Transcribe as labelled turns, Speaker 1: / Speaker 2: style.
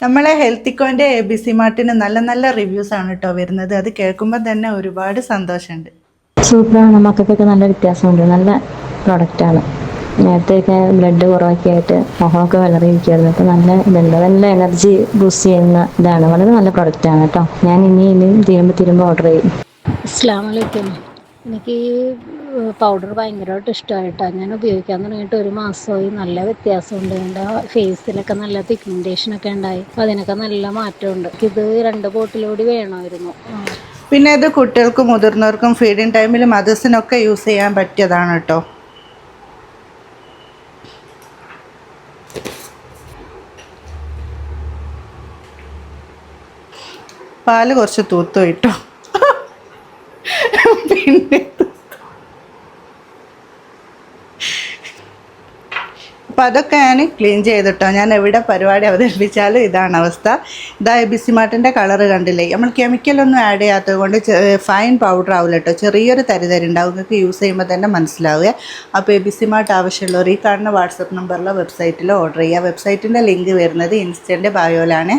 Speaker 1: നമ്മളെ ഹെൽത്തിക്കോൻ്റെ ABC മാർട്ടിന് നല്ല നല്ല റിവ്യൂസ് ആണ് കേട്ടോ വരുന്നത്. അത് കേൾക്കുമ്പോൾ തന്നെ ഒരുപാട് സന്തോഷമുണ്ട്.
Speaker 2: സൂപ്പറാണ്. മക്കൾക്കൊക്കെ നല്ല വ്യത്യാസമുണ്ട്. നല്ല പ്രൊഡക്റ്റാണ്. നേരത്തെയൊക്കെ ബ്ലഡ് കുറവൊക്കെ ആയിട്ട് മുഖമൊക്കെ വിളറിയിരിക്കുമായിരുന്നു. അപ്പോൾ നല്ല എനർജി ബൂസ്റ്റ് ചെയ്യുന്ന ഇതാണ്. വളരെ നല്ല പ്രൊഡക്റ്റാണ് കേട്ടോ. ഞാൻ ഇനിയും തീരുമ്പോൾ ഓർഡർ ചെയ്യും.
Speaker 3: അസ്സലാമു അലൈക്കും. എനിക്ക് ഈ പൗഡർ ഭയങ്കരമായിട്ട് ഇഷ്ടമായിട്ടാണ്. ഞാൻ ഉപയോഗിക്കാൻ തുടങ്ങിയിട്ട് 1 മാസമായി. നല്ല വ്യത്യാസമുണ്ട്. എൻ്റെ ഫേസിലൊക്കെ നല്ല പിഗ്മെൻറ്റേഷനൊക്കെ ഉണ്ടായി. അപ്പോൾ അതിനൊക്കെ നല്ല മാറ്റമുണ്ട്. ഇത് 2 ബോട്ടിലൂടെ വേണമായിരുന്നു.
Speaker 1: പിന്നെ ഇത് കുട്ടികൾക്കും മുതിർന്നവർക്കും ഫീഡിങ് ടൈമിൽ മദർസിനൊക്കെ യൂസ് ചെയ്യാൻ പറ്റിയതാണ് കേട്ടോ. പാല് കുറച്ച് തൂത്തു ഇട്ടോ. പിന്നെ അപ്പം അതൊക്കെ ഞാൻ ക്ലീൻ ചെയ്തിട്ടോ. ഞാൻ എവിടെ പരിപാടി അവതരിപ്പിച്ചാലും ഇതാണ് അവസ്ഥ. ഇതാ ABC മാർട്ടിൻ്റെ കളറ് കണ്ടില്ലേ? നമ്മൾ കെമിക്കലൊന്നും ആഡ് ചെയ്യാത്തത് കൊണ്ട് ഫൈൻ പൗഡർ ആവില്ല കേട്ടോ. ചെറിയൊരു തരിതരുണ്ടാവും. നിങ്ങൾക്ക് യൂസ് ചെയ്യുമ്പോൾ തന്നെ മനസ്സിലാവുക. അപ്പോൾ ABC മാർട്ട് ആവശ്യമുള്ളവർ ഈ കാണുന്ന വാട്സപ്പ് നമ്പറിലോ വെബ്സൈറ്റിലോ ഓർഡർ ചെയ്യുക. വെബ്സൈറ്റിൻ്റെ ലിങ്ക് വരുന്നത് ഇൻസ്റ്റൻ്റെ ബയോയിലാണ്.